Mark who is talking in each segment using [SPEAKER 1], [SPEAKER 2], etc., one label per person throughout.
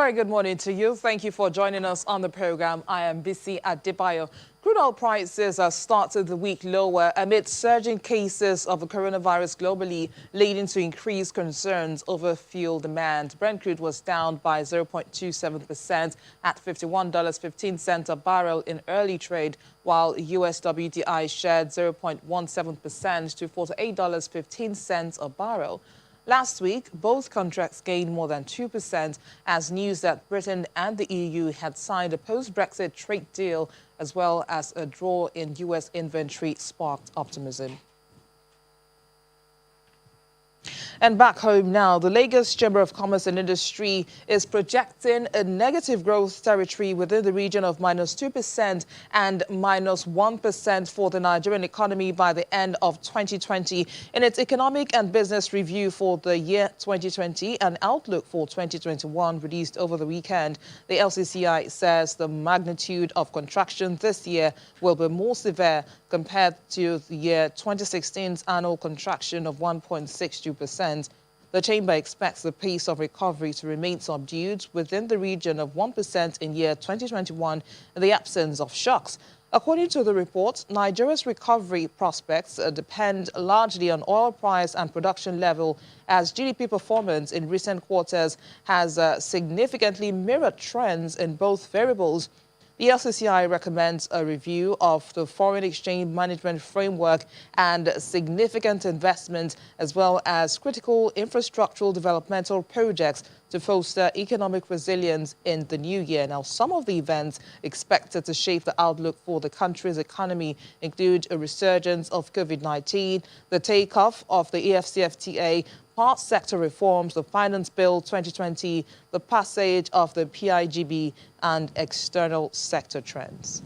[SPEAKER 1] very good morning to you. Thank you for joining us on the program. I am Bisi Adebayo. Crude oil prices are started the week lower amid surging cases of the coronavirus globally, leading to increased concerns over fuel demand. Brent crude was down by 0.27% at $51.15 a barrel in early trade, while US WTI shared 0.17% to $48.15 a barrel. Last week, both contracts gained more than 2% as news that Britain and the EU had signed a post-Brexit trade deal as well as a draw in US inventory sparked optimism. And back home now, the Lagos Chamber of Commerce and Industry is projecting a negative growth territory within the region of -2% and -1% for the Nigerian economy by the end of 2020. In its economic and business review for the year 2020 and outlook for 2021 released over the weekend, the LCCI says the magnitude of contraction this year will be more severe compared to the year 2016's annual contraction of 1.62%. The Chamber expects the pace of recovery to remain subdued within the region of 1% in year 2021 in the absence of shocks. According to the report, Nigeria's recovery prospects depend largely on oil price and production level, as GDP performance in recent quarters has significantly mirrored trends in both variables. The LCCI recommends a review of the foreign exchange management framework and significant investment, as well as critical infrastructural developmental projects to foster economic resilience in the new year. Now, some of the events expected to shape the outlook for the country's economy include a resurgence of COVID-19, the takeoff of the EFCFTA, part sector reforms, the Finance Bill 2020, the passage of the PIGB, and external sector trends.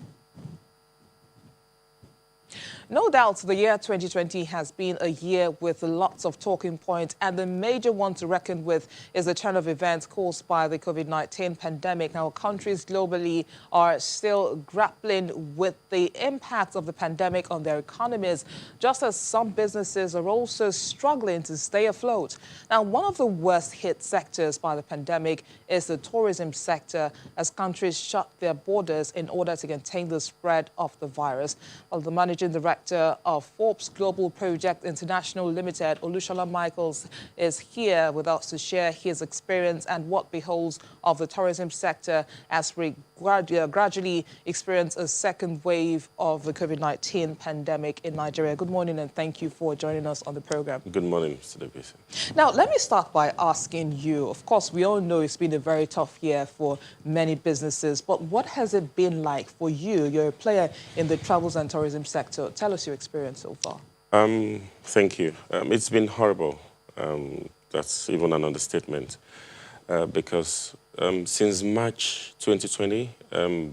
[SPEAKER 1] No doubt the year 2020 has been a year with lots of talking points, and the major one to reckon with is the turn of events caused by the COVID-19 pandemic. Now, countries globally are still grappling with the impact of the pandemic on their economies, just as some businesses are also struggling to stay afloat. Now, one of the worst hit sectors by the pandemic is the tourism sector, as countries shut their borders in order to contain the spread of the virus. Well, the managing director of Forbes Global Project International Limited, Olushola Michaels, is here with us to share his experience and what beholds of the tourism sector as we gradually experience a second wave of the COVID-19 pandemic in Nigeria. Good morning, and thank you for joining us on the program.
[SPEAKER 2] Good morning, Mr. Debisi.
[SPEAKER 1] Now, let me start by asking you, of course, we all know it's been a very tough year for many businesses, but what has it been like for you? You're a player in the travels and tourism sector. Tell us your experience so far.
[SPEAKER 2] Thank you. It's been horrible. That's even an understatement, because since March 2020,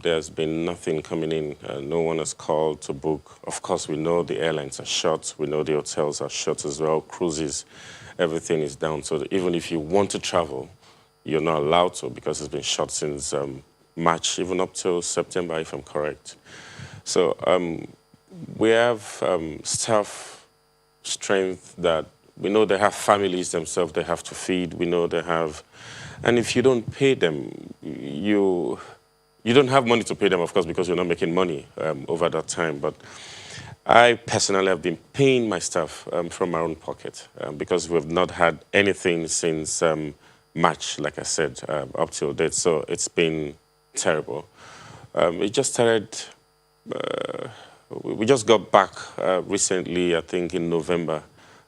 [SPEAKER 2] there's been nothing coming in. No one has called to book. Of course, we know the airlines are shut. We know the hotels are shut as well. Cruises, everything is down. So even if you want to travel, you're not allowed to because it's been shut since March, even up till September, if I'm correct. So we have staff strength that we know they have families themselves they have to feed. We know they have, and if you don't pay them, you don't have money to pay them, of course, because you're not making money over that time. But I personally have been paying my staff from my own pocket because we've not had anything since March, like I said, up till date. So it's been terrible. It just started. We just got back recently, I think in November.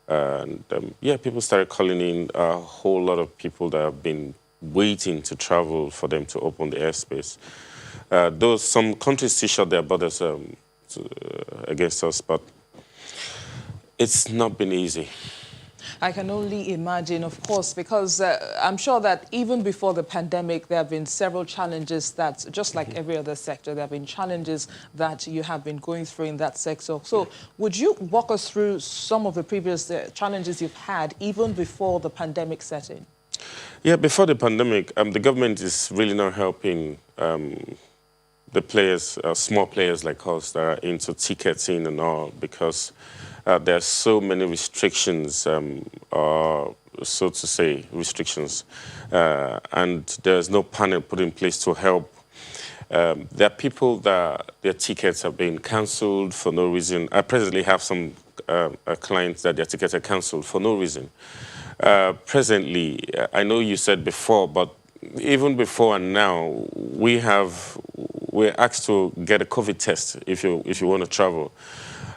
[SPEAKER 2] And yeah, people started calling in, a whole lot of people that have been waiting to travel for them to open the airspace. Though some countries still shut their borders against us, but it's not been easy.
[SPEAKER 1] I can only imagine, of course, because I'm sure that even before the pandemic, there have been several challenges that, just like every other sector, there have been challenges that you have been going through in that sector. So would you walk us through some of the previous challenges you've had even before the pandemic set in?
[SPEAKER 2] Yeah, before the pandemic, the government is really not helping the players, small players like us that are into ticketing and all, because there are so many restrictions so to say, restrictions, and there's no panel put in place to help. There are people that their tickets have been cancelled for no reason. I presently have some clients that their tickets are cancelled for no reason. Presently, I know you said before, but even before and now, we're asked to get a COVID test if you want to travel.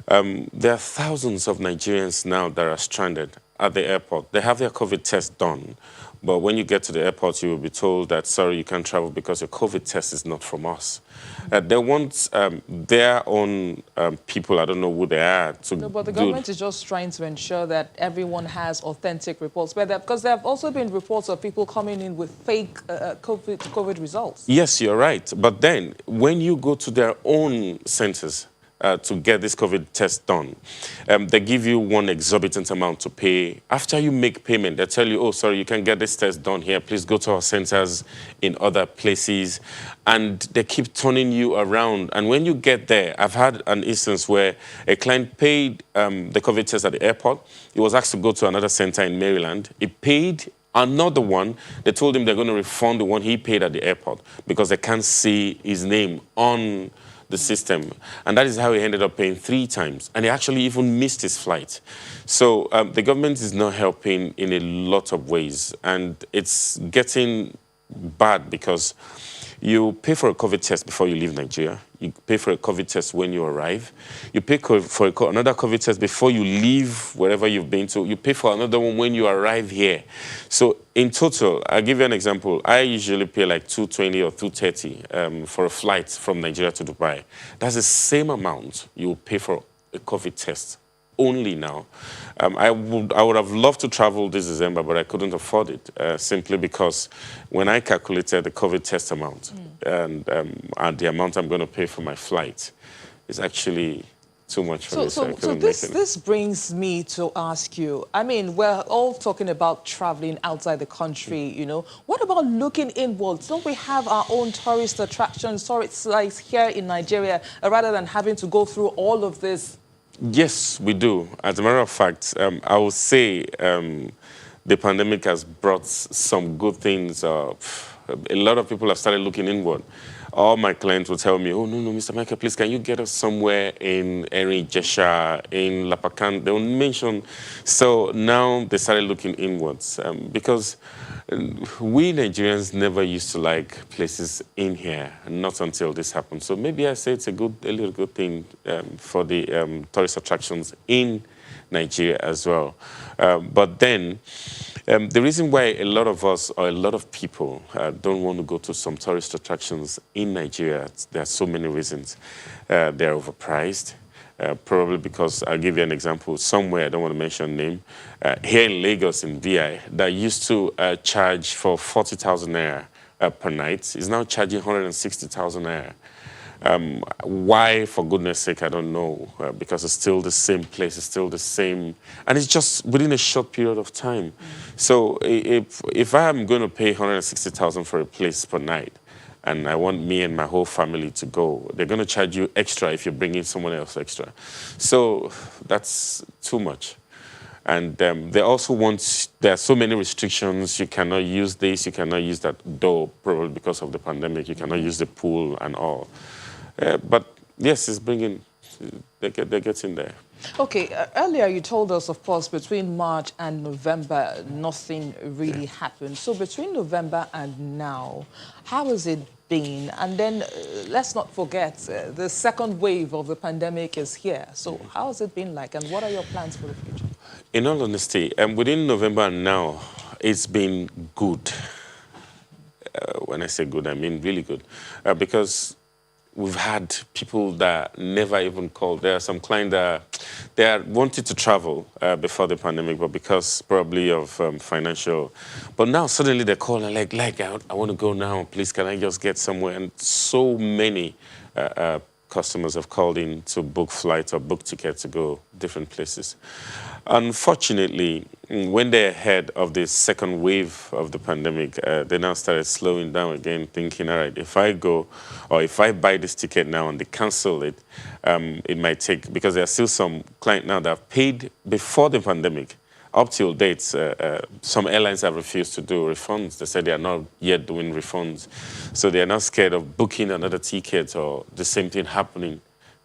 [SPEAKER 2] There are thousands of Nigerians now that are stranded at the airport. They have their COVID test done, but when you get to the airport, you will be told that, sorry, you can't travel because your COVID test is not from us. They want their own people, I don't know who they are, to
[SPEAKER 1] No, but the government is just trying to ensure that everyone has authentic reports. Because there have also been reports of people coming in with fake COVID results.
[SPEAKER 2] Yes, you're right. But then when you go to their own centers to get this COVID test done, they give you one exorbitant amount to pay. After you make payment, they tell you, oh, sorry, you can get this test done here. Please go to our centers in other places. And they keep turning you around. And when you get there, I've had an instance where a client paid the COVID test at the airport. He was asked to go to another center in Maryland. He paid another one. They told him they're going to refund the one he paid at the airport because they can't see his name on the system. And that is how he ended up paying 3 times. And he actually even missed his flight. So the government is not helping in a lot of ways. And it's getting bad because you pay for a COVID test before you leave Nigeria. You pay for a COVID test when you arrive. You pay for another COVID test before you leave wherever you've been to. You pay for another one when you arrive here. So in total, I'll give you an example. I usually pay like $220 or $230 for a flight from Nigeria to Dubai. That's the same amount you pay for a COVID test only now. I would have loved to travel this December, but I couldn't afford it simply because when I calculated the COVID test amount and the amount I'm going to pay for my flight, is actually too much for me.
[SPEAKER 1] So this brings me to ask you, I mean, we're all talking about traveling outside the country, you know. What about looking inwards? Don't we have our own tourist attractions, tourist sites here in Nigeria, rather than having to go through all of this?
[SPEAKER 2] Yes, we do. As a matter of fact, I would say the pandemic has brought some good things. A lot of people have started looking inward. All my clients will tell me, oh, no, Mr. Michael, please, can you get us somewhere in Erin-Ijesha, in Lapakan? They will mention. So now they started looking inwards because we Nigerians never used to like places in here, not until this happened. So maybe I say it's a little good thing for the tourist attractions in Nigeria as well. But then the reason why a lot of us or a lot of people don't want to go to some tourist attractions in Nigeria, there are so many reasons. They're overpriced. Probably because, I'll give you an example, somewhere, I don't want to mention name, here in Lagos in VI, that used to charge for 40,000 naira per night, is now charging 160,000 naira. Why, for goodness sake, I don't know, because it's still the same place, it's still the same, and it's just within a short period of time. So if I'm going to pay 160,000 for a place per night, and I want me and my whole family to go, they're going to charge you extra if you're bringing someone else extra. So that's too much. And they also want, there are so many restrictions. You cannot use this, you cannot use that, though probably because of the pandemic, you cannot use the pool and all. But yes, it's bringing, they're getting there.
[SPEAKER 1] Okay, earlier you told us, of course, between March and November, nothing really happened. So between November and now, how has it been? And then let's not forget, the second wave of the pandemic is here. So how has it been like, and what are your plans for the future?
[SPEAKER 2] In all honesty, within November and now, it's been good. When I say good, I mean really good. Because we've had people that never even called. There are some clients that they wanted to travel before the pandemic, but because probably of financial. But now suddenly they're calling like I want to go now. Please, can I just get somewhere? And so many customers have called in to book flights or book tickets to go different places. Unfortunately, when they're ahead of the second wave of the pandemic, they now started slowing down again, thinking, all right, if I go or if I buy this ticket now and they cancel it, it might take, because there are still some clients now that have paid before the pandemic up till date, some airlines have refused to do refunds. They said they are not yet doing refunds. So they are not scared of booking another ticket or the same thing happening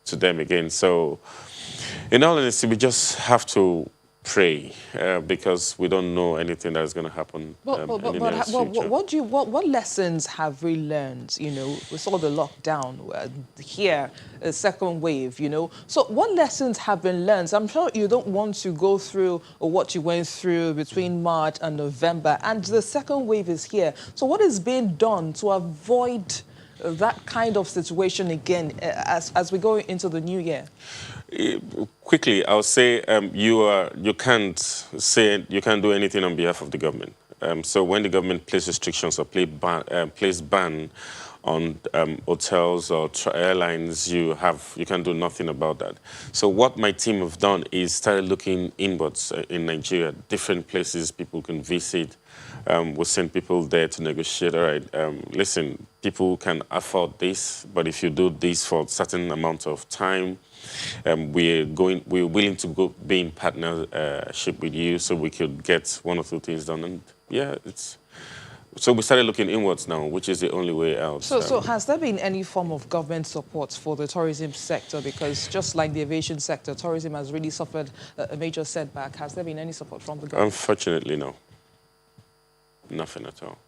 [SPEAKER 2] to them again. So in all honesty, we just have to pray because we don't know anything that is going to happen in the near future.
[SPEAKER 1] What lessons have we learned? You know, we saw the lockdown here, a second wave. You know, so what lessons have been learned? I'm sure you don't want to go through what you went through between March and November, and the second wave is here. So what is being done to avoid that kind of situation again as we go into the new year?
[SPEAKER 2] Quickly, I'll say you can't do anything on behalf of the government. So when the government places restrictions or place ban on hotels or airlines, you can do nothing about that. So what my team have done is started looking inwards in Nigeria, different places people can visit. We'll send people there to negotiate. All right, listen, people can afford this, but if you do this for a certain amount of time, we're willing to be in partnership with you so we could get one or two things done. And yeah, so we started looking inwards now, which is the only way out.
[SPEAKER 1] So has there been any form of government support for the tourism sector? Because just like the aviation sector, tourism has really suffered a major setback. Has there been any support from the government?
[SPEAKER 2] Unfortunately, no. Nothing at all.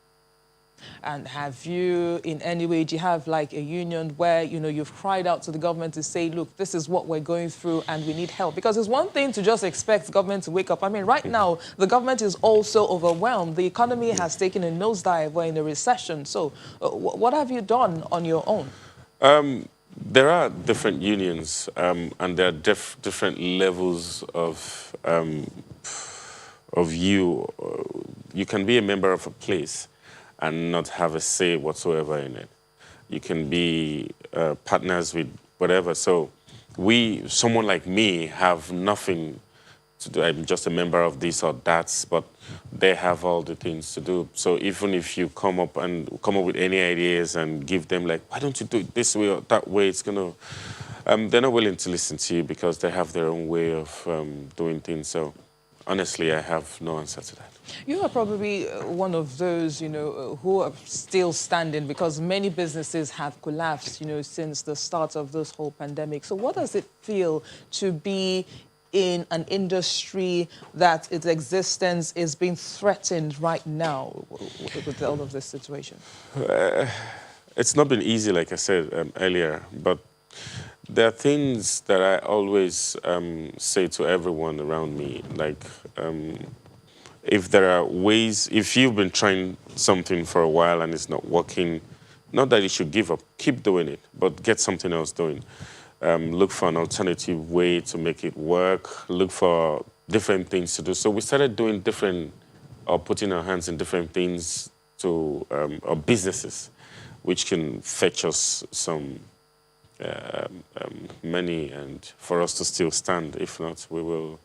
[SPEAKER 1] And have you, in any way, do you have like a union where, you know, you've cried out to the government to say, look, this is what we're going through and we need help? Because it's one thing to just expect government to wake up. I mean, right now, the government is also overwhelmed. The economy has taken a nosedive. We're in a recession. So what have you done on your own?
[SPEAKER 2] There are different unions and there are different levels of you. You can be a member of a place and not have a say whatsoever in it. You can be partners with whatever. So someone like me, have nothing to do. I'm just a member of this or that, but they have all the things to do. So even if you come up with any ideas and give them like, why don't you do it this way or that way, it's gonna, they're not willing to listen to you because they have their own way of doing things. So honestly, I have no answer to that.
[SPEAKER 1] You are probably one of those, you know, who are still standing because many businesses have collapsed, you know, since the start of this whole pandemic. So what does it feel to be in an industry that its existence is being threatened right now with all of this situation?
[SPEAKER 2] It's not been easy, like I said earlier, but there are things that I always say to everyone around me, like if there are ways, if you've been trying something for a while and it's not working, not that you should give up, keep doing it, but get something else doing. Look for an alternative way to make it work, look for different things to do. So we started doing putting our hands in different things or businesses, which can fetch us some money and for us to still stand. If not, we will.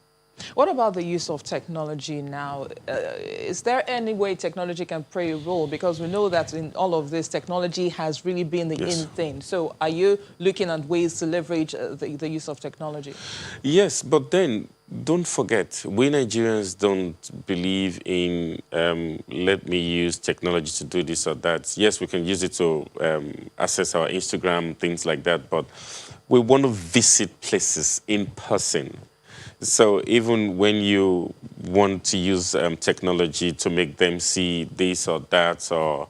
[SPEAKER 1] What about the use of technology now? Is there any way technology can play a role? Because we know that in all of this, technology has really been the in thing. So are you looking at ways to leverage the use of technology?
[SPEAKER 2] Yes, but then don't forget, we Nigerians don't believe in let me use technology to do this or that. Yes, we can use it to access our Instagram, things like that, but we want to visit places in person. So even when you want to use technology to make them see this or that, or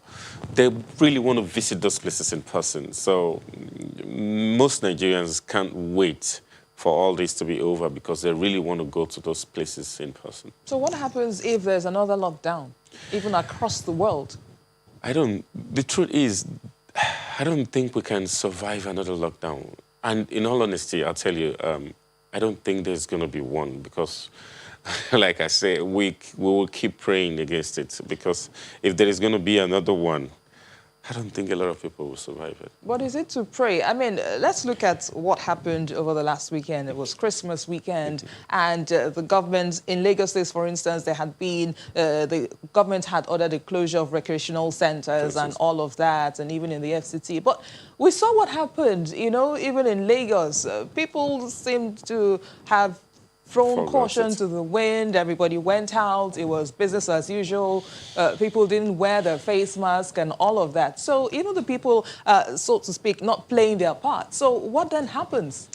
[SPEAKER 2] they really want to visit those places in person. So most Nigerians can't wait for all this to be over because they really want to go to those places in person.
[SPEAKER 1] So what happens if there's another lockdown, even across the world?
[SPEAKER 2] The truth is, I don't think we can survive another lockdown. And in all honesty, I'll tell you, I don't think there's going to be one because, like I say, we will keep praying against it because if there is going to be another one, I don't think a lot of people will survive it.
[SPEAKER 1] What is it to pray? I mean, let's look at what happened over the last weekend. It was Christmas weekend, and the government in Lagos State, for instance, the government had ordered the closure of recreational centers and all of that, and even in the FCT. But we saw what happened, you know, even in Lagos. People seemed to have thrown
[SPEAKER 2] Forgot
[SPEAKER 1] caution
[SPEAKER 2] it.
[SPEAKER 1] to the wind. Everybody went out. It was business as usual. People didn't wear their face mask and all of that. So even the people, so to speak, not playing their part. So what then happens?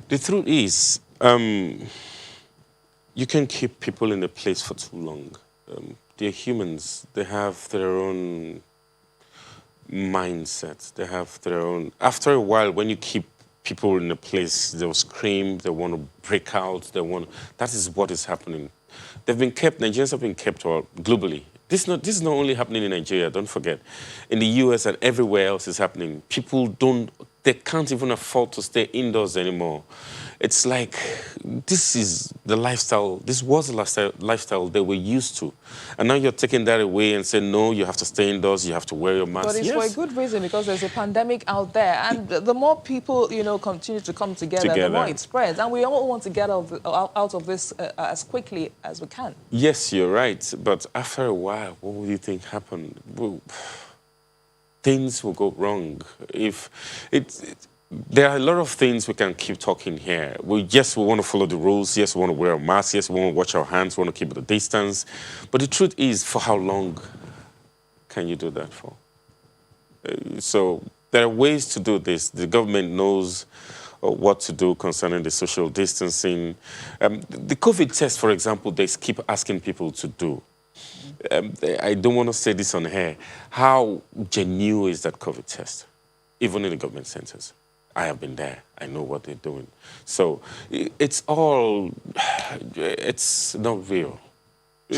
[SPEAKER 2] The truth is, you can keep people in a place for too long. They're humans. They have their own mindset. They have their own. After a while, when you keep people in a place, they'll scream. They want to break out. They want. That is what is happening. They've been kept. Nigerians have been kept all globally. This is not only happening in Nigeria. Don't forget, in the U.S. and everywhere else is happening. People don't. They can't even afford to stay indoors anymore. It's like this is the lifestyle. This was the lifestyle they were used to, and now you're taking that away and saying no. You have to stay indoors. You have to wear your mask.
[SPEAKER 1] But it's for a good reason, because there's a pandemic out there, and the more people, continue to come together, the more it spreads, and we all want to get out of this as quickly as we can.
[SPEAKER 2] Yes, you're right. But after a while, what would you think happened? Well, things will go wrong. There are a lot of things we can keep talking here. We want to follow the rules. Yes, we want to wear a mask. Yes, we want to wash our hands. We want to keep the distance. But the truth is, for how long can you do that for? So there are ways to do this. The government knows what to do concerning the social distancing. The COVID test, for example, they keep asking people to do. I don't want to say this on air. How genuine is that COVID test? Even in the government centers. I have been there. I know what they're doing. So it's not real.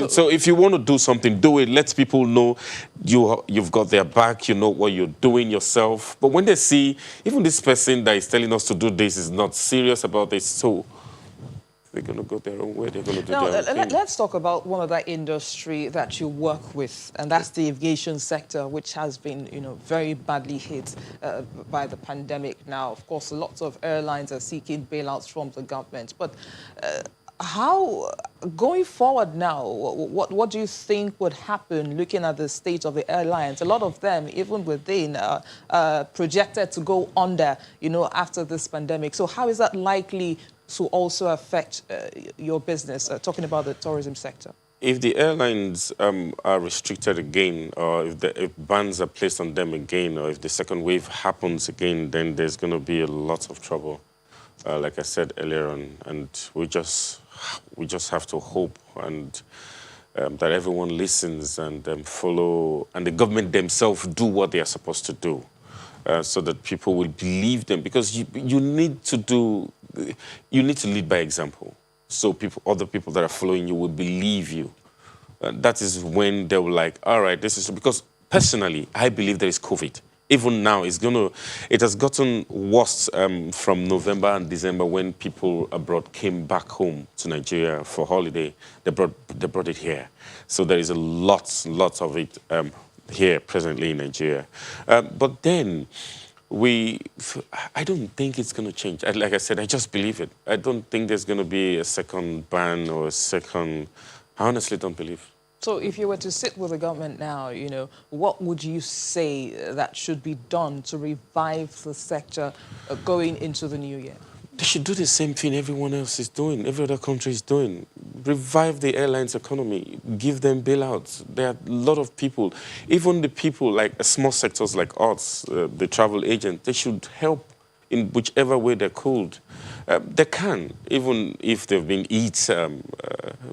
[SPEAKER 2] So if you want to do something, do it. Let people know you've got their back. You know what you're doing yourself. But when they see, even this person that is telling us to do this is not serious about this, so they're going to go their own way. They're going to do their own thing.
[SPEAKER 1] Let's talk about one other industry that you work with, and that's the aviation sector, which has been, very badly hit by the pandemic. Now, of course, lots of airlines are seeking bailouts from the government. But how, going forward now, what do you think would happen looking at the state of the airlines? A lot of them, even within, projected to go under, after this pandemic. So how is that likely to also affect your business, talking about the tourism sector?
[SPEAKER 2] If the airlines are restricted again, or if bans are placed on them again, or if the second wave happens again, then there's going to be a lot of trouble, like I said earlier on. And we just have to hope and that everyone listens and follow, and the government themselves do what they are supposed to do, so that people will believe them. Because you need to lead by example. So other people that are following you will believe you. That is when they will like, all right, this is... Because personally, I believe there is COVID. Even now, it has gotten worse from November and December, when people abroad came back home to Nigeria for holiday. They brought it here. So there is a lots of it here presently in Nigeria. But then... I don't think it's going to change. Like I said, I just believe it. I don't think there's going to be a second ban or a second... I honestly don't believe.
[SPEAKER 1] So if you were to sit with the government now, what would you say that should be done to revive the sector going into the new year?
[SPEAKER 2] They should do the same thing everyone else is doing, every other country is doing. Revive the airlines economy, give them bailouts. There are a lot of people, even the people like small sectors like us, the travel agent, they should help in whichever way they could. They can, even if they've been hit,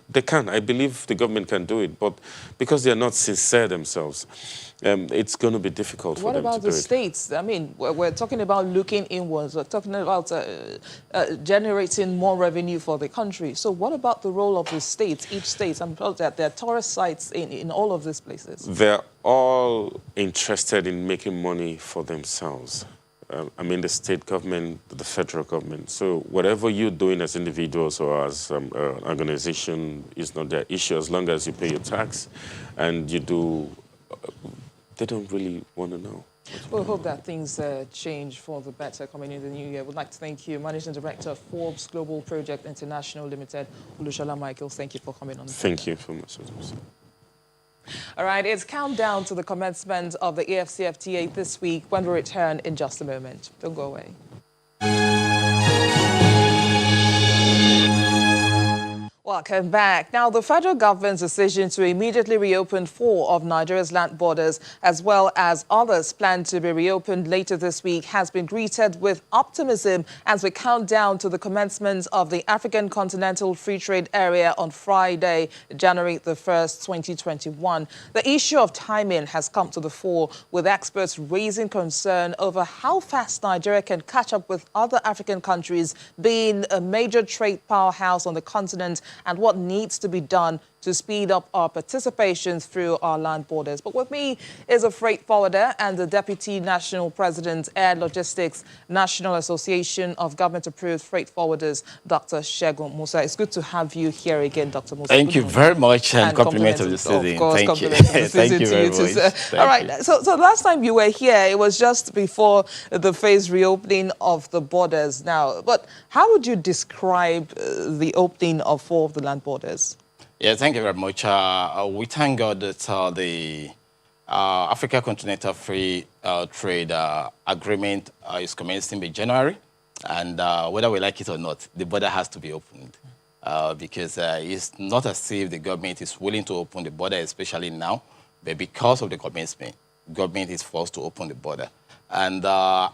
[SPEAKER 2] they can. I believe the government can do it, but because they're not sincere themselves, it's going to be difficult for them to do it.
[SPEAKER 1] What about the states? I mean, we're talking about looking inwards. We're talking about generating more revenue for the country. So what about the role of the states, each state? I'm told that there are tourist sites in all of these places.
[SPEAKER 2] They're all interested in making money for themselves. I mean, the state government, the federal government. So whatever you're doing as individuals or as an organization is not their issue, as long as you pay your tax and you do... They don't really want to know.
[SPEAKER 1] We'll hope that things change for the better coming in the new year. We'd like to thank you, Managing Director of Forbes Global Project International Limited, Olushola Michael. Thank you for coming on.
[SPEAKER 2] Thank you so much.
[SPEAKER 1] All right, it's countdown to the commencement of the AFCFTA this week, when we return in just a moment. Don't go away. Welcome back. Now, the federal government's decision to immediately reopen 4 of Nigeria's land borders, as well as others planned to be reopened later this week, has been greeted with optimism as we count down to the commencement of the African Continental Free Trade Area on Friday, January the 1st, 2021. The issue of timing has come to the fore, with experts raising concern over how fast Nigeria can catch up with other African countries, being a major trade powerhouse on the continent, and what needs to be done to speed up our participation through our land borders. But with me is a freight forwarder and the Deputy National President, Air Logistics National Association of Government-Approved Freight Forwarders, Dr. Segun Musa. It's good to have you here again, Dr. Musa.
[SPEAKER 3] Thank you very much, and compliment of the season.
[SPEAKER 1] Of course,
[SPEAKER 3] Thank you.
[SPEAKER 1] compliment of the
[SPEAKER 3] Thank
[SPEAKER 1] season
[SPEAKER 3] you
[SPEAKER 1] to
[SPEAKER 3] very
[SPEAKER 1] you too,
[SPEAKER 3] much.
[SPEAKER 1] sir. All right, so last time you were here, it was just before the phased reopening of the borders now. But how would you describe the opening of 4 of the land borders?
[SPEAKER 3] Yeah, thank you very much. We thank God that the Africa Continental Free Trade Agreement is commencing in January. And whether we like it or not, the border has to be opened. Because it's not as if the government is willing to open the border, especially now. But because of the commencement, government is forced to open the border. And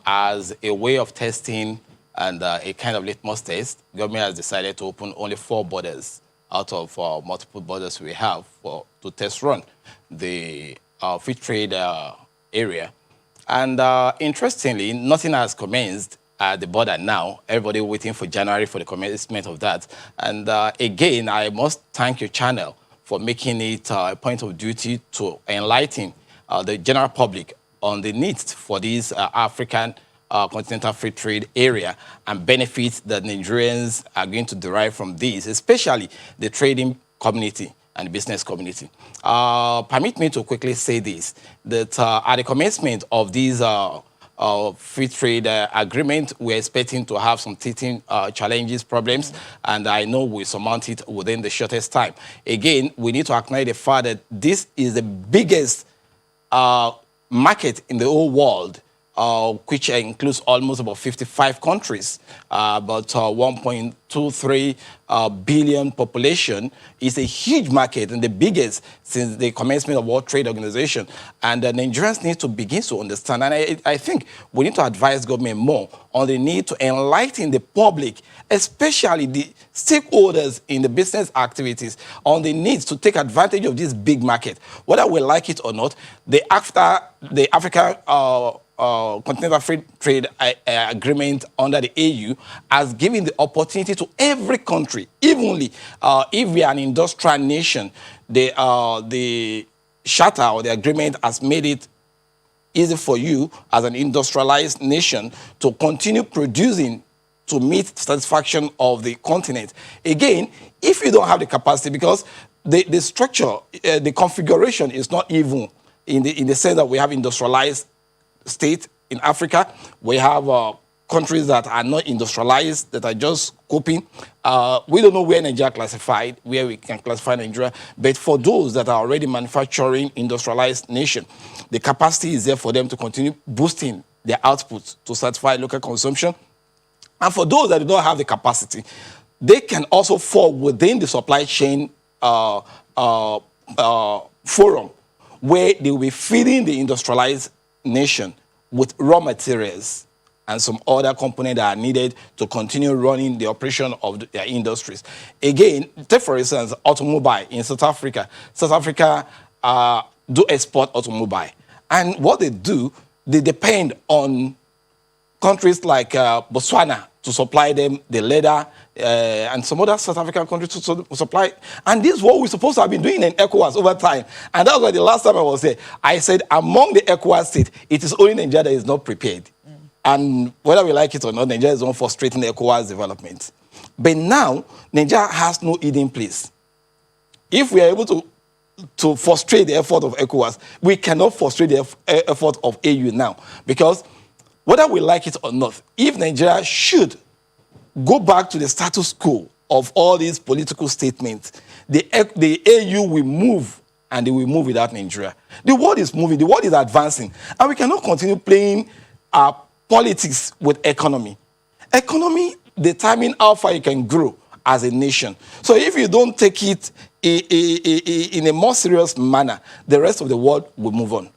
[SPEAKER 3] as a way of testing and a kind of litmus test, government has decided to open only 4 borders out of multiple borders we have to test run the free trade area. And interestingly, nothing has commenced at the border now. Everybody waiting for January for the commencement of that. And again, I must thank your channel for making it a point of duty to enlighten the general public on the needs for this African Continental Free Trade Area and benefits that Nigerians are going to derive from this, especially the trading community and the business community. Permit me to quickly say this, that at the commencement of these free trade agreement, we're expecting to have some teething challenges, problems, and I know we surmount it within the shortest time. Again, we need to acknowledge the fact that this is the biggest market in the whole world, which includes almost about 55 countries, about 1.23 billion population. Is a huge market and the biggest since the commencement of World Trade Organization. And Nigerians need to begin to understand. And I think we need to advise government more on the need to enlighten the public, especially the stakeholders in the business activities, on the need to take advantage of this big market. Whether we like it or not, the Africa Continental Free Trade Agreement under the AU has given the opportunity to every country, evenly. If we are an industrial nation, the charter or the agreement has made it easy for you as an industrialized nation to continue producing to meet satisfaction of the continent. Again, if you don't have the capacity, because the structure, the configuration is not even in the sense that we have industrialized state in Africa. We have countries that are not industrialized, that are just coping. We don't know where Nigeria classified, where we can classify Nigeria. But for those that are already manufacturing industrialized nation, the capacity is there for them to continue boosting their output to satisfy local consumption. And for those that do not have the capacity, they can also fall within the supply chain forum, where they will be feeding the industrialized nation with raw materials and some other components that are needed to continue running the operation of their industries. Again, take for instance, automobile in South Africa. South Africa do export automobile. And what they do, they depend on countries like Botswana to supply them the leather and some other South African countries to supply. And this is what we're supposed to have been doing in ECOWAS over time. And that's why the last time I was there, I said among the ECOWAS states, it is only Nigeria that is not prepared. And whether we like it or not, Nigeria is one frustrating ECOWAS development. But now, Nigeria has no hidden place. If we are able to frustrate the effort of ECOWAS, we cannot frustrate the effort of AU now. Because whether we like it or not, if Nigeria should go back to the status quo of all these political statements, the AU will move, and they will move without Nigeria. The world is moving, the world is advancing, and we cannot continue playing politics with economy. Economy determines how far you can grow, as a nation. So if you don't take it in a more serious manner, the rest of the world will move on.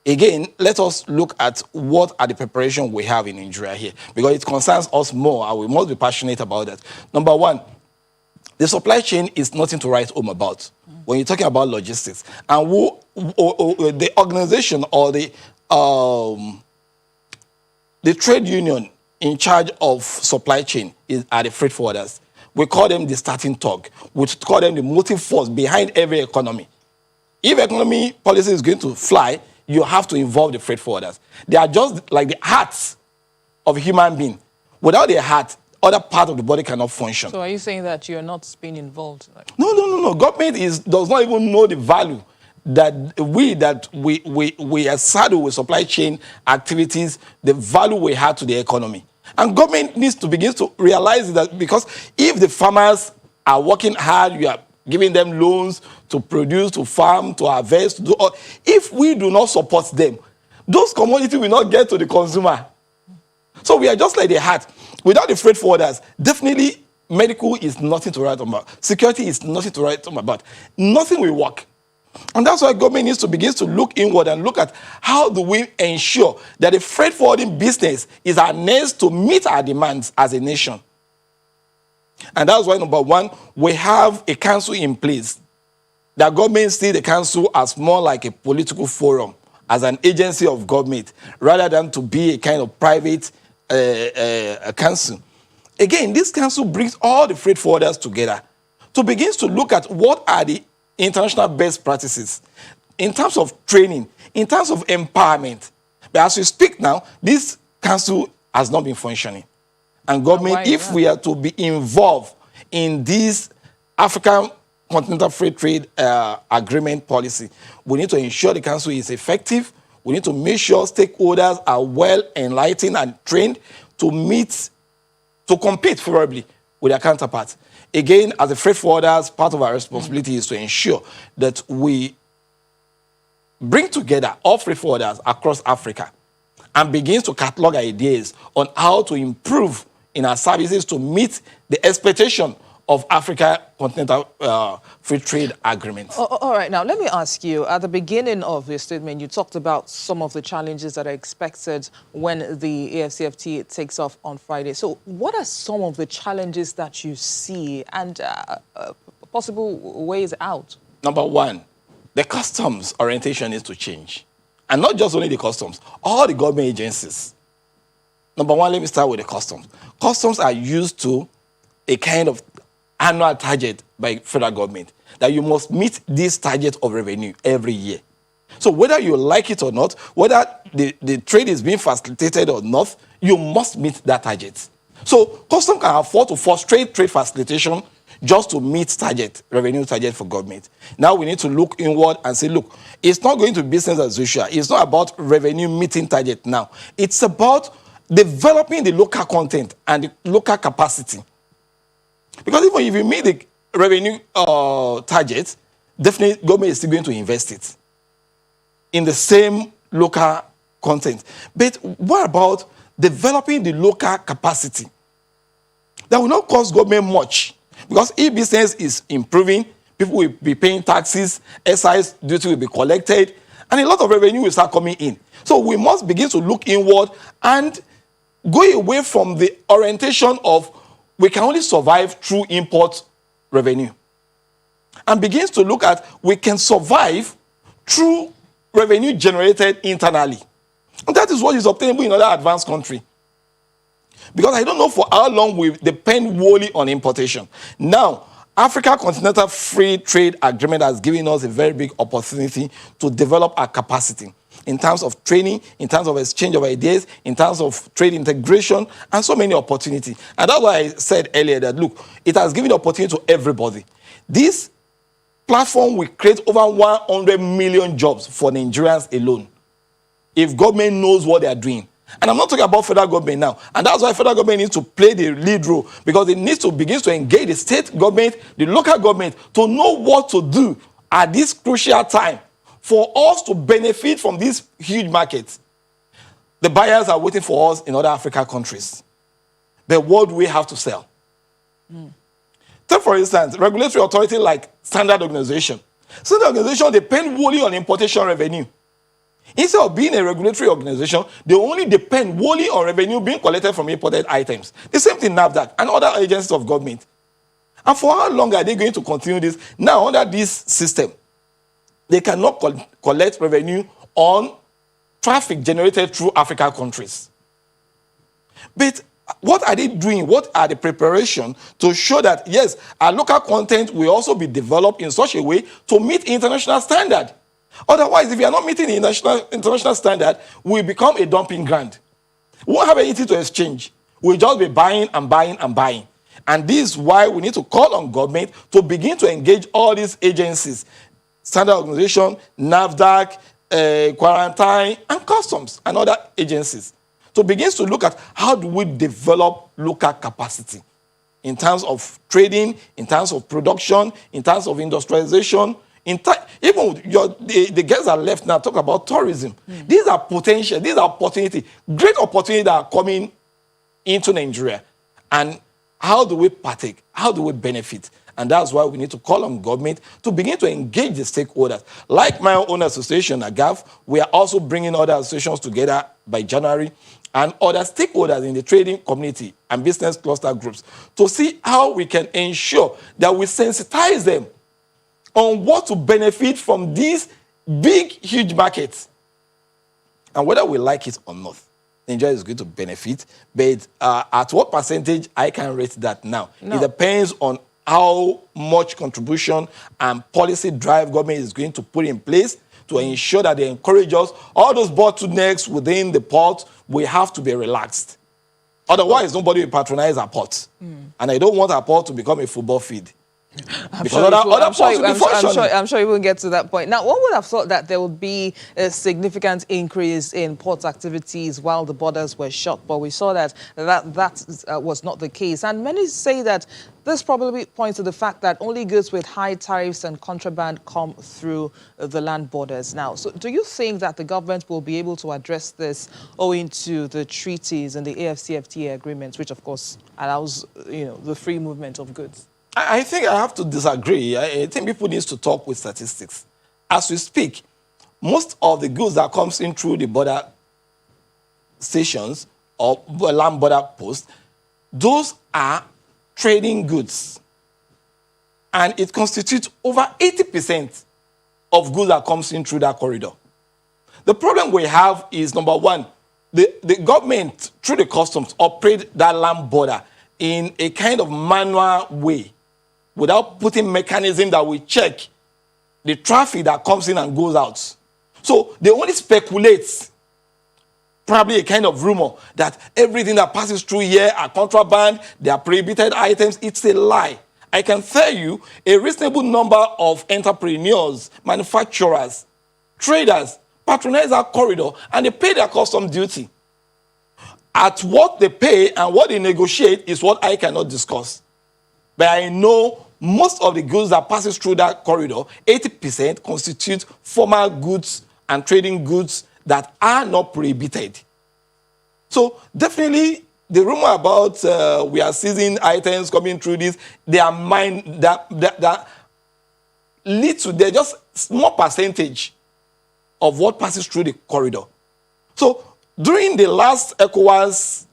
[SPEAKER 3] Again, let us look at what are the preparations we have in Nigeria here, because it concerns us more, and we must be passionate about that. Number one, the supply chain is nothing to write home about. When you're talking about logistics, and the organization or the trade union in charge of supply chain are the freight forwarders. We call them the starting talk. We call them the motive force behind every economy. If economy policy is going to fly, you have to involve the freight forwarders. They are just like the hearts of a human being. Without their heart, other part of the body cannot function.
[SPEAKER 1] So are you saying that you're not being involved?
[SPEAKER 3] No. Government does not even know the value that we are saddled with supply chain activities, the value we have to the economy. And government needs to begin to realize that, because if the farmers are working hard, you are giving them loans to produce, to farm, to harvest, to do all. If we do not support them, those commodities will not get to the consumer. So we are just like the heart. Without the freight forwarders, definitely medical is nothing to write home about. Security is nothing to write home about. Nothing will work. And that's why government needs to begin to look inward and look at how do we ensure that the freight forwarding business is harnessed to meet our demands as a nation. And that's why, number one, we have a council in place. The government sees the council as more like a political forum, as an agency of government, rather than to be a kind of private council. Again, this council brings all the freight forwarders together to begin to look at what are the international best practices in terms of training, in terms of empowerment. But as we speak now, this council has not been functioning. And government, if we are to be involved in this African Continental Free Trade Agreement policy, we need to ensure the council is effective. We need to make sure stakeholders are well enlightened and trained to compete favorably with their counterparts. Again, as a freight forwarders, part of our responsibility is to ensure that we bring together all freight forwarders across Africa and begin to catalog ideas on how to improve in our services to meet the expectation of Africa Continental Free Trade Agreements.
[SPEAKER 1] All right, now let me ask you, at the beginning of your statement, you talked about some of the challenges that are expected when the AFCFTA takes off on Friday. So what are some of the challenges that you see and possible ways out?
[SPEAKER 3] Number one, the customs orientation needs to change. And not just only the customs, all the government agencies. Number one, let me start with the customs. Customs are used to a kind of annual target by federal government that you must meet this target of revenue every year. So whether you like it or not, whether the trade is being facilitated or not, you must meet that target. So customs can afford to frustrate trade facilitation just to meet revenue target for government. Now we need to look inward and say, look, it's not going to be business as usual. It's not about revenue meeting target now. It's about developing the local content and the local capacity. Because even if you meet the revenue target, definitely government is still going to invest it in the same local content. But what about developing the local capacity? That will not cost government much. Because if business is improving, people will be paying taxes, excise duty will be collected, and a lot of revenue will start coming in. So we must begin to look inward and go away from the orientation of we can only survive through import revenue, and begins to look at we can survive through revenue generated internally. And that is what is obtainable in other advanced countries. Because I don't know for how long we depend wholly on importation. Now, Africa Continental Free Trade Agreement has given us a very big opportunity to develop our capacity in terms of training, in terms of exchange of ideas, in terms of trade integration, and so many opportunities. And that's why I said earlier that, look, it has given opportunity to everybody. This platform will create over 100 million jobs for Nigerians alone, if government knows what they are doing. And I'm not talking about federal government now. And that's why federal government needs to play the lead role, because it needs to begin to engage the state government, the local government, to know what to do at this crucial time for us to benefit from these huge markets. The buyers are waiting for us in other African countries. But what do we have to sell?
[SPEAKER 4] Take, for instance, regulatory authority like Standard Organization. Standard Organization depend wholly on importation revenue. Instead of being a regulatory organization, they only depend wholly on revenue being collected from imported items. The same thing NAFDAC and other agencies of government. And for how long are they going to continue this? Now, under this system, they cannot collect revenue on traffic generated through African countries. But what are they doing? What are the preparations to show that, yes, our local content will also be developed in such a way to meet international standard? Otherwise, if you are not meeting the international standard, we become a dumping ground. We won't have anything to exchange. We'll just be buying and buying and buying. And this is why we need to call on government to begin to engage all these agencies, Standard Organization, NAFDAC, Quarantine, and Customs, and other agencies, to begin to look at how do we develop local capacity in terms of trading, in terms of production, in terms of industrialization. Even the guests are left now talk about tourism. These are potential, these are opportunity, great opportunities that are coming into Nigeria. And how do we partake? How do we benefit? And that's why we need to call on government to begin to engage the stakeholders. Like my own association, AGAF, we are also bringing other associations together by January and other stakeholders in the trading community and business cluster groups to see how we can ensure that we sensitize them on what to benefit from these big, huge markets. And whether we like it or not, Nigeria is going to benefit. But at what percentage, I can rate that now. No. It depends on how much contribution and policy drive government is going to put in place to ensure that they encourage us. All those bottlenecks within the port will have to be relaxed. Otherwise, nobody will patronize our port. And I don't want our port to become a football field. I'm sure
[SPEAKER 1] you will get to that point. Now, one would have thought that there would be a significant increase in port activities while the borders were shut, but we saw that was not the case. And many say that this probably points to the fact that only goods with high tariffs and contraband come through the land borders now. So do you think that the government will be able to address this owing to the treaties and the AfCFTA agreements, which of course allows, the free movement of goods?
[SPEAKER 4] I think I have to disagree. I think people need to talk with statistics. As we speak, most of the goods that comes in through the border stations or land border posts, those are trading goods. And it constitutes over 80% of goods that comes in through that corridor. The problem we have is, number one, the government, through the customs, operate that land border in a kind of manual way, without putting mechanism that will check the traffic that comes in and goes out. So they only speculate, probably a kind of rumor, that everything that passes through here are contraband, they are prohibited items. It's a lie. I can tell you a reasonable number of entrepreneurs, manufacturers, traders patronize our corridor and they pay their custom duty. At what they pay and what they negotiate is what I cannot discuss. But I know most of the goods that passes through that corridor, 80% constitute formal goods and trading goods that are not prohibited. So definitely the rumor about we are seizing items coming through this, they are that lead to, they're just small percentage of what passes through the corridor. So during the last ECOWAS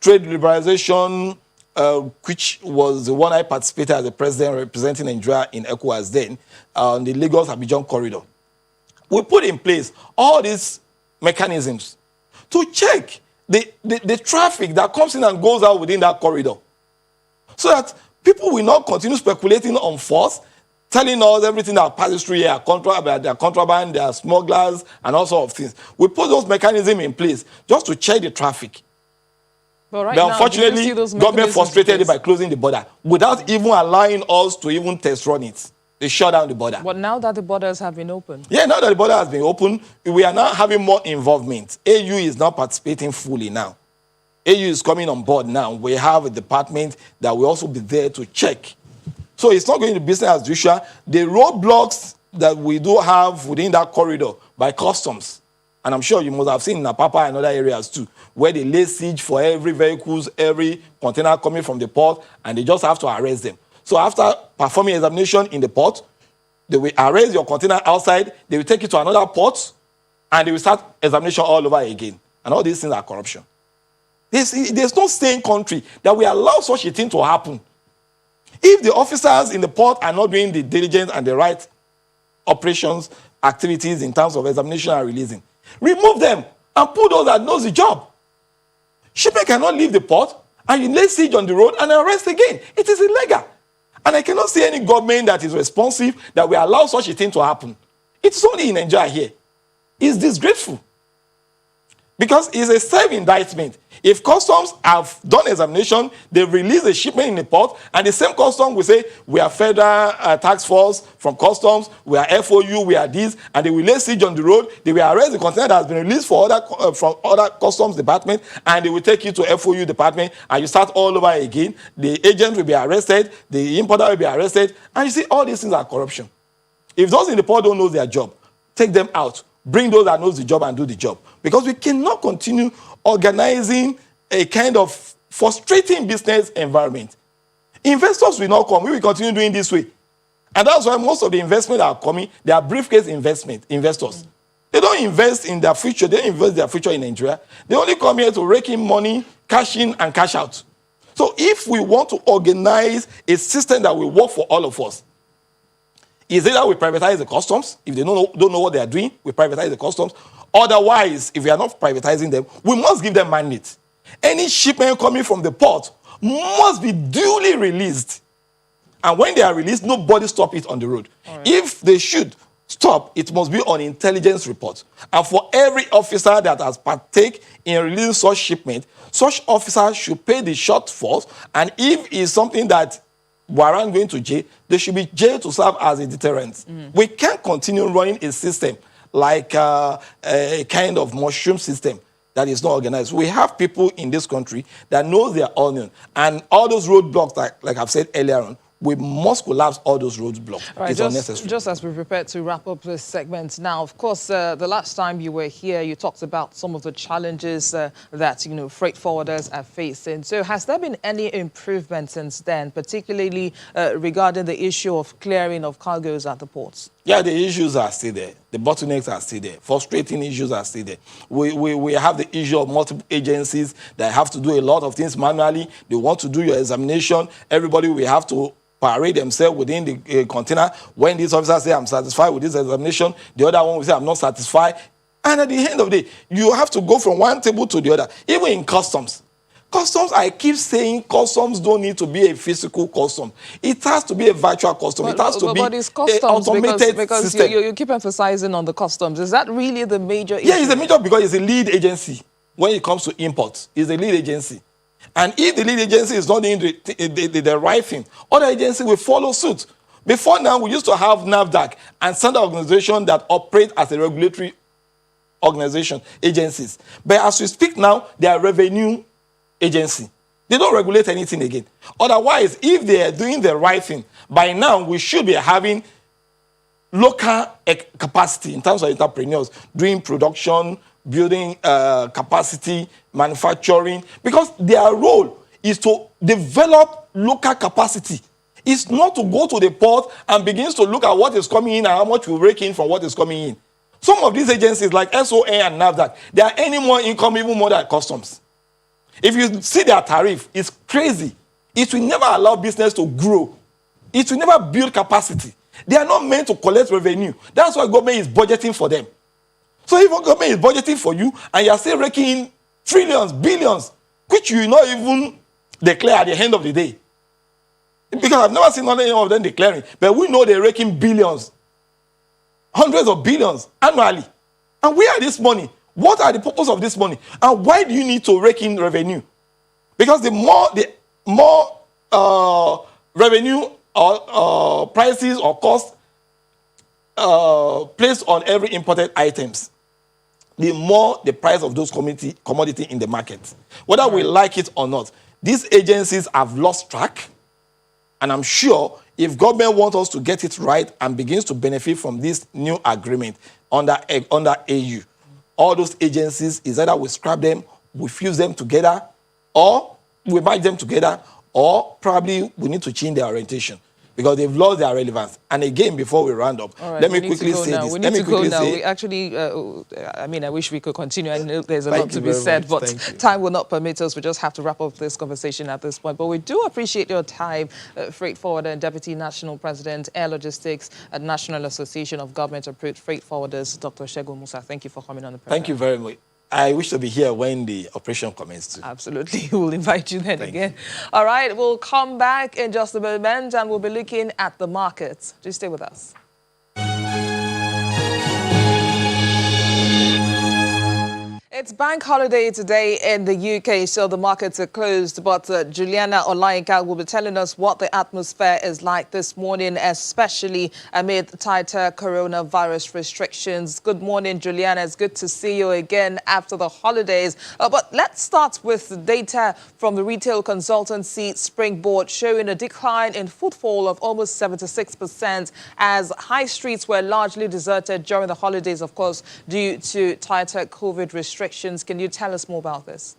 [SPEAKER 4] trade liberalization, which was the one I participated as a president representing Nigeria in ECOWAS then, on the Lagos-Abidjan corridor. We put in place all these mechanisms to check the traffic that comes in and goes out within that corridor, so that people will not continue speculating on force, telling us everything that passes through here are contraband, they are smugglers, and all sorts of things. We put those mechanisms in place just to check the traffic. But unfortunately, government frustrated it by closing the border without even allowing us to even test run it. They shut down the border.
[SPEAKER 1] But now that the borders have been opened?
[SPEAKER 4] Yeah, now that the border has been opened, we are now having more involvement. AU is now participating fully now. AU is coming on board now. We have a department that will also be there to check. So it's not going to be business as usual. The roadblocks that we do have within that corridor by customs And I'm sure you must have seen in Apapa and other areas too, where they lay siege for every vehicles, every container coming from the port, and they just have to arrest them. So after performing examination in the port, they will arrest your container outside, they will take it to another port, and they will start examination all over again. And all these things are corruption. There's no sane country that will allow such a thing to happen. If the officers in the port are not doing the diligence and the right operations, activities in terms of examination and releasing, remove them and put those that knows the job. Shipmen cannot leave the port and you lay siege on the road and arrest again. It is illegal. And I cannot see any government that is responsive that will allow such a thing to happen. It's only in Nigeria here. It's disgraceful. Because it's a self-indictment. If customs have done examination, they release a shipment in the port, and the same custom will say, we are federal tax force from customs, we are FOU, we are this, and they will lay siege on the road, they will arrest the container that has been released from other customs department, and they will take you to FOU department, and you start all over again. The agent will be arrested, the importer will be arrested, and you see all these things are corruption. If those in the port don't know their job, take them out. Bring those that knows the job and do the job. Because we cannot continue organizing a kind of frustrating business environment. Investors will not come. We will continue doing this way. And that's why most of the investment that are coming, they are briefcase investors. They don't invest in their future. They don't invest their future in Nigeria. They only come here to rake in money, cash in and cash out. So if we want to organize a system that will work for all of us, is either we privatize the customs. If they don't know what they are doing, we privatize the customs. Otherwise, if we are not privatizing them, we must give them mandate. Any shipment coming from the port must be duly released. And when they are released, nobody stop it on the road. Right. If they should stop, it must be on intelligence report. And for every officer that has partake in releasing such shipment, such officer should pay the shortfalls. And if it's something that warrant going to jail, they should be jailed to serve as a deterrent. We can't continue running a system like a kind of mushroom system that is not organized. We have people in this country that know their onion, and all those roadblocks, like I've said earlier on, we must collapse all those roadblocks.
[SPEAKER 1] Right,
[SPEAKER 4] it's unnecessary.
[SPEAKER 1] Just as we prepare to wrap up this segment now, of course, the last time you were here, you talked about some of the challenges that, freight forwarders are facing. So has there been any improvement since then, particularly regarding the issue of clearing of cargoes at the ports?
[SPEAKER 4] Yeah, the issues are still there. The bottlenecks are still there. Frustrating issues are still there. We have the issue of multiple agencies that have to do a lot of things manually. They want to do your examination. Everybody will have to parade themselves within the container. When this officer says, I'm satisfied with this examination, the other one will say, I'm not satisfied. And at the end of the day, you have to go from one table to the other. Even in customs. Customs, I keep saying customs don't need to be a physical custom. It has to be a virtual custom. It has to be an automated
[SPEAKER 1] because
[SPEAKER 4] system.
[SPEAKER 1] You keep emphasizing on the customs. Is that really the major issue?
[SPEAKER 4] Yeah, it's a major because it's a lead agency when it comes to imports. It's a lead agency. And if the lead agency is not doing the right thing, other agencies will follow suit. Before now, we used to have NAFDAC and standard organizations that operate as a regulatory organization, agencies. But as we speak now, they are revenue agency. They don't regulate anything again. Otherwise, if they are doing the right thing, by now we should be having local capacity in terms of entrepreneurs doing production, building capacity, manufacturing, because their role is to develop local capacity. It's not to go to the port and begin to look at what is coming in and how much we rake in from what is coming in. Some of these agencies like SOA and NAFDAC, they are earning more income even more than customs. If you see their tariff, it's crazy. It will never allow business to grow. It will never build capacity. They are not meant to collect revenue. That's why government is budgeting for them. So if government is budgeting for you and you are still raking in trillions, billions, which you will not even declare at the end of the day. Because I've never seen any of them declaring. But we know they're raking billions, hundreds of billions annually. And where are this money? What are the purpose of this money? And why do you need to rake in revenue? Because the more revenue or prices or cost placed on every imported items, the more the price of those commodity in the market. Whether we like it or not, these agencies have lost track. And I'm sure if government wants us to get it right and begins to benefit from this new agreement under AU, all those agencies is either we scrap them, we fuse them together, or we merge them together, or probably we need to change their orientation because they've lost their relevance. And again, before we round up,
[SPEAKER 1] All right,
[SPEAKER 4] let me quickly say
[SPEAKER 1] now.
[SPEAKER 4] this.
[SPEAKER 1] We
[SPEAKER 4] Let
[SPEAKER 1] need
[SPEAKER 4] me
[SPEAKER 1] to go
[SPEAKER 4] quickly
[SPEAKER 1] now.
[SPEAKER 4] say,
[SPEAKER 1] We actually, I mean, I wish we could continue. I know there's a
[SPEAKER 4] Thank
[SPEAKER 1] lot to
[SPEAKER 4] you
[SPEAKER 1] be
[SPEAKER 4] very
[SPEAKER 1] said,
[SPEAKER 4] much.
[SPEAKER 1] but
[SPEAKER 4] Thank you.
[SPEAKER 1] time will not permit us. We just have to wrap up this conversation at this point. But we do appreciate your time, Freight Forwarder and Deputy National President, Air Logistics at National Association of Government Approved Freight Forwarders, Dr. Shegun Musa. Thank you for coming on the program.
[SPEAKER 4] thank you very much. I wish to be here when the operation commences.
[SPEAKER 1] Absolutely. We'll invite you then
[SPEAKER 4] Thank
[SPEAKER 1] again.
[SPEAKER 4] you.
[SPEAKER 1] All right. We'll come back in just a moment and we'll be looking at the markets. Just stay with us. It's bank holiday today in the UK, so the markets are closed. But Juliana Olayinka will be telling us what the atmosphere is like this morning, especially amid tighter coronavirus restrictions. Good morning, Juliana. It's good to see you again after the holidays. But let's start with the data from the retail consultancy Springboard, showing a decline in footfall of almost 76% as high streets were largely deserted during the holidays, of course, due to tighter COVID restrictions. Can you tell us more about this?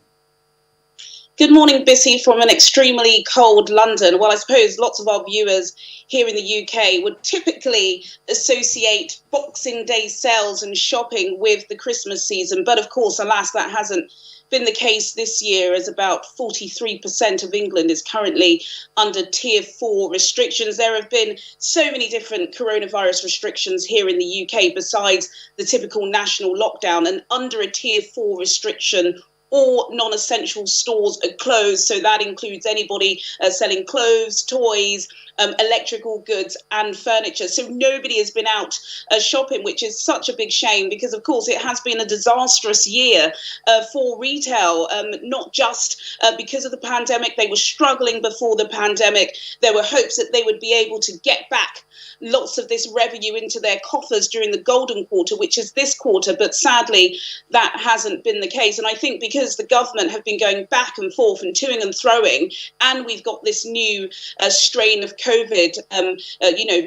[SPEAKER 5] Good morning, Bissy, from an extremely cold London. Well, I suppose lots of our viewers here in the UK would typically associate Boxing Day sales and shopping with the Christmas season. But of course, alas, that hasn't been the case this year, as about 43% of England is currently under Tier 4 restrictions. There have been so many different coronavirus restrictions here in the UK besides the typical national lockdown, and under a Tier 4 restriction, all non-essential stores are closed. So that includes anybody selling clothes, toys, electrical goods and furniture. So nobody has been out shopping, which is such a big shame because, of course, it has been a disastrous year for retail, not just because of the pandemic. They were struggling before the pandemic. There were hopes that they would be able to get back lots of this revenue into their coffers during the golden quarter, which is this quarter, but sadly that hasn't been the case. And I think because the government have been going back and forth and toing and throwing, and we've got this new strain of COVID,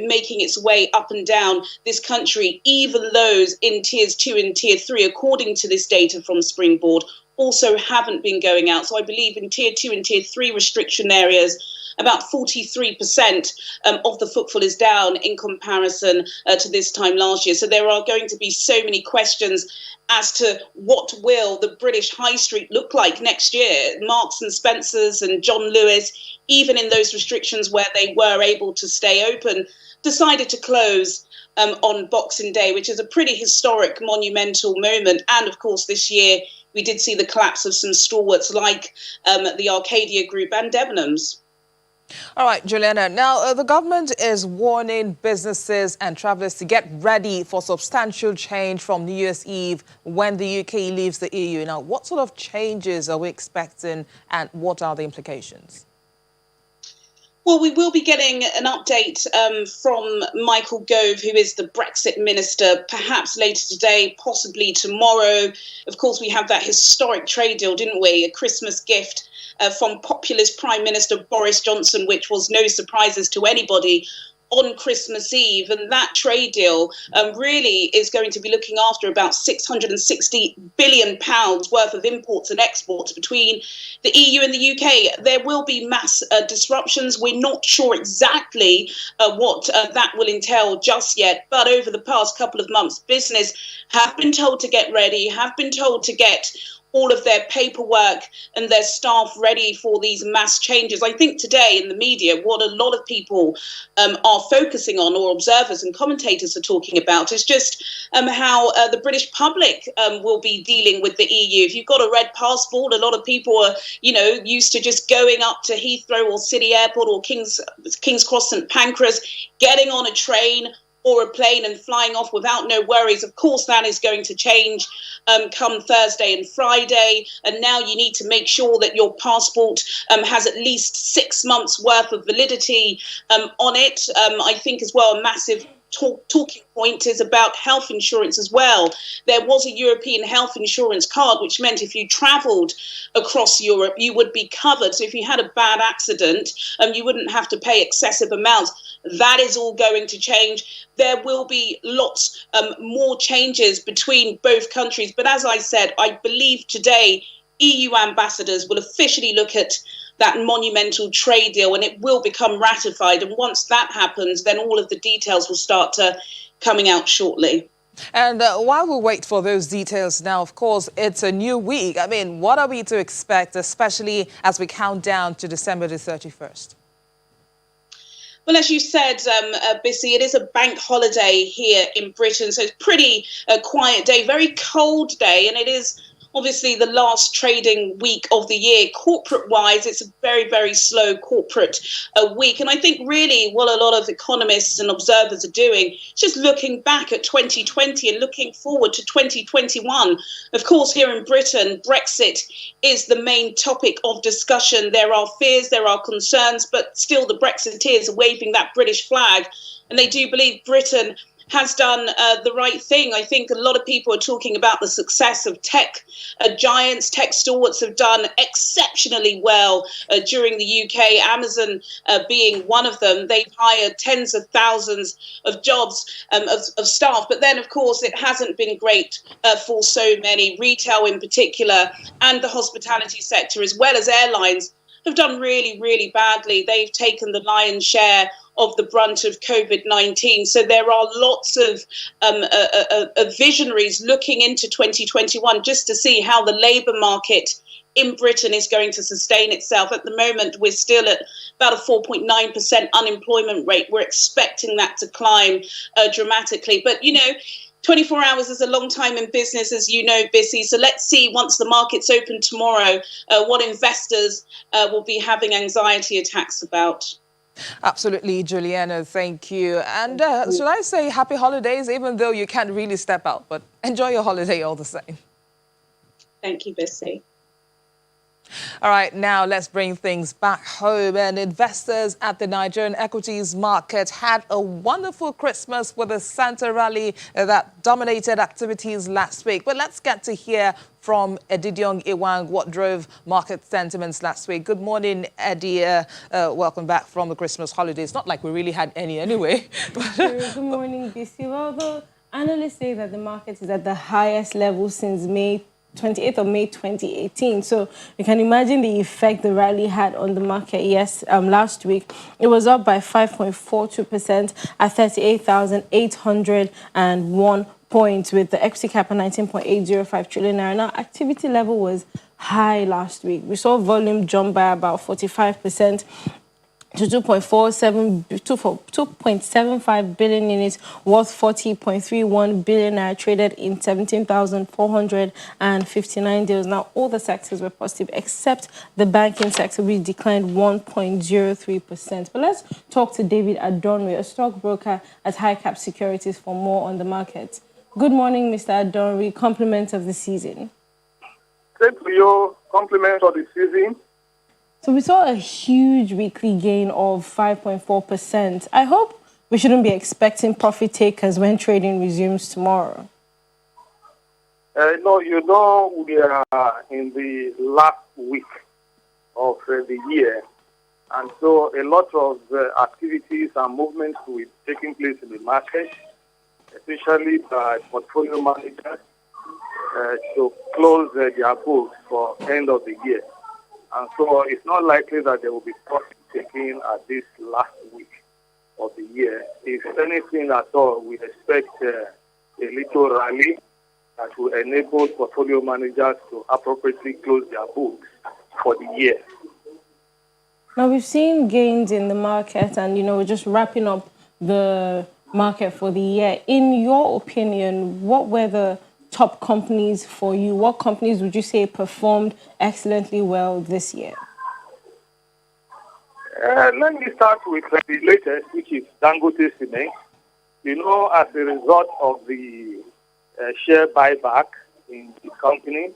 [SPEAKER 5] making its way up and down this country, even those in tiers 2 and tier 3, according to this data from Springboard, also haven't been going out. So I believe in tier 2 and tier 3 restriction areas, about 43% of the footfall is down in comparison to this time last year. So there are going to be so many questions as to what will the British High Street look like next year. Marks and Spencer's and John Lewis, even in those restrictions where they were able to stay open, decided to close on Boxing Day, which is a pretty historic, monumental moment. And of course, this year, we did see the collapse of some stalwarts like the Arcadia Group and Debenhams.
[SPEAKER 1] All right, Juliana. Now, the government is warning businesses and travelers to get ready for substantial change from New Year's Eve when the UK leaves the EU. Now, what sort of changes are we expecting and what are the implications?
[SPEAKER 5] Well, we will be getting an update from Michael Gove, who is the Brexit minister, perhaps later today, possibly tomorrow. Of course, we have that historic trade deal, didn't we? A Christmas gift from populist Prime Minister Boris Johnson, which was no surprises to anybody on Christmas Eve. And that trade deal really is going to be looking after about £660 billion worth of imports and exports between the EU and the UK. There will be mass disruptions. We're not sure exactly what that will entail just yet. But over the past couple of months, business have been told to get ready, have been told to get all of their paperwork and their staff ready for these mass changes. I think today in the media, what a lot of people are focusing on, or observers and commentators are talking about, is just how the British public will be dealing with the EU. If you've got a red passport, a lot of people are, used to just going up to Heathrow or City Airport or King's Cross St Pancras, getting on a train or a plane and flying off without no worries. Of course, that is going to change come Thursday and Friday. And now you need to make sure that your passport has at least 6 months worth of validity on it. I think as well, a massive talking point is about health insurance as well. There was a European health insurance card, which meant if you travelled across Europe, you would be covered. So if you had a bad accident, you wouldn't have to pay excessive amounts. That is all going to change. There will be lots more changes between both countries. But as I said, I believe today EU ambassadors will officially look at that monumental trade deal, and it will become ratified. And once that happens, then all of the details will start coming out shortly.
[SPEAKER 1] And while we wait for those details now, of course, it's a new week. I mean, what are we to expect, especially as we count down to December the 31st?
[SPEAKER 5] Well, as you said, Bissy, it is a bank holiday here in Britain, so it's pretty quiet day, very cold day, and it is obviously the last trading week of the year. Corporate-wise, it's a very, very slow corporate week. And I think really what a lot of economists and observers are doing is just looking back at 2020 and looking forward to 2021. Of course, here in Britain, Brexit is the main topic of discussion. There are fears, there are concerns, but still the Brexiteers are waving that British flag. And they do believe Britain has done the right thing. I think a lot of people are talking about the success of tech giants. Tech stalwarts have done exceptionally well during the UK, Amazon being one of them. They've hired tens of thousands of jobs of staff. But then, of course, it hasn't been great for so many. Retail in particular and the hospitality sector, as well as airlines, have done really, really badly. They've taken the lion's share of the brunt of COVID-19. So there are lots of visionaries looking into 2021 just to see how the labour market in Britain is going to sustain itself. At the moment, we're still at about a 4.9% unemployment rate. We're expecting that to climb dramatically. But, 24 hours is a long time in business, as you know, Bissy. So let's see, once the markets open tomorrow, what investors will be having anxiety attacks about.
[SPEAKER 1] Absolutely, Juliana, thank you. And should I say happy holidays, even though you can't really step out, but enjoy your holiday all the same.
[SPEAKER 5] Thank you, Bissy.
[SPEAKER 1] All right, now let's bring things back home. And investors at the Nigerian equities market had a wonderful Christmas with a Santa rally that dominated activities last week. But let's get to hear from Edidiong Iwang what drove market sentiments last week. Good morning, Eddie. Welcome back from the Christmas holidays. Not like we really had any anyway.
[SPEAKER 6] Good morning, BC. Well, the analysts say that the market is at the highest level since 28th of May 2018. So you can imagine the effect the rally had on the market. Yes, last week it was up by 5.42% at 38,801 points, with the equity cap at 19.805 trillion naira. Now, activity level was high last week. We saw volume jump by about 45%. To 2.75 billion units, worth 40.31 billion naira, traded in 17,459 deals. Now, all the sectors were positive except the banking sector, which declined 1.03%. But let's talk to David Adonri, a stockbroker at High Cap Securities, for more on the market. Good morning, Mr. Adonri. Compliments of the season.
[SPEAKER 7] Thank you. Compliments of the season.
[SPEAKER 6] So we saw a huge weekly gain of 5.4%. I hope we shouldn't be expecting profit takers when trading resumes tomorrow.
[SPEAKER 7] No, we are in the last week of the year. And so a lot of activities and movements will be taking place in the market, especially by portfolio managers to close their books for end of the year. And so it's not likely that there will be profit taking at this last week of the year. If anything at all, we expect a little rally that will enable portfolio managers to appropriately close their books for the year.
[SPEAKER 6] Now, we've seen gains in the market and, we're just wrapping up the market for the year. In your opinion, what were the top companies for you? What companies would you say performed excellently well this year?
[SPEAKER 7] Let me start with the latest, which is Dangote Cement. As a result of the share buyback in the company,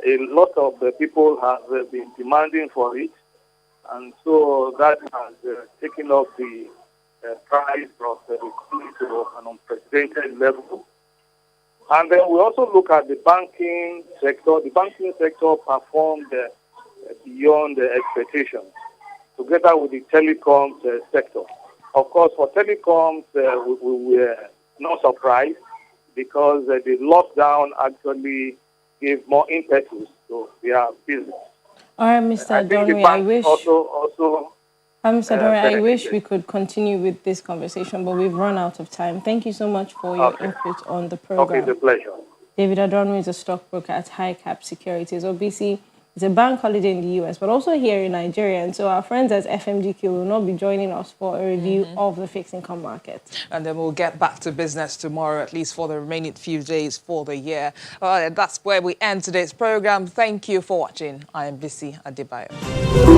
[SPEAKER 7] a lot of the people have been demanding for it. And so that has taken up the price was coming to an unprecedented level. And then we also look at the banking sector. The banking sector performed beyond expectations, together with the telecoms sector. Of course, for telecoms, we were not surprised because the lockdown actually gave more impetus to their business.
[SPEAKER 6] All right, Mr. Donry, I wish... Mr. Donry, I wish we could continue with this conversation, but we've run out of time. Thank you so much for your input on the program.
[SPEAKER 7] Okay, it's a pleasure.
[SPEAKER 6] David Adonri is a stockbroker at High Cap Securities. Obviously, it's a bank holiday in the US, but also here in Nigeria. And so our friends at FMGQ will not be joining us for a review of the fixed income market.
[SPEAKER 1] And then we'll get back to business tomorrow, at least for the remaining few days for the year. All right, that's where we end today's program. Thank you for watching. I am Bisi Adebayo.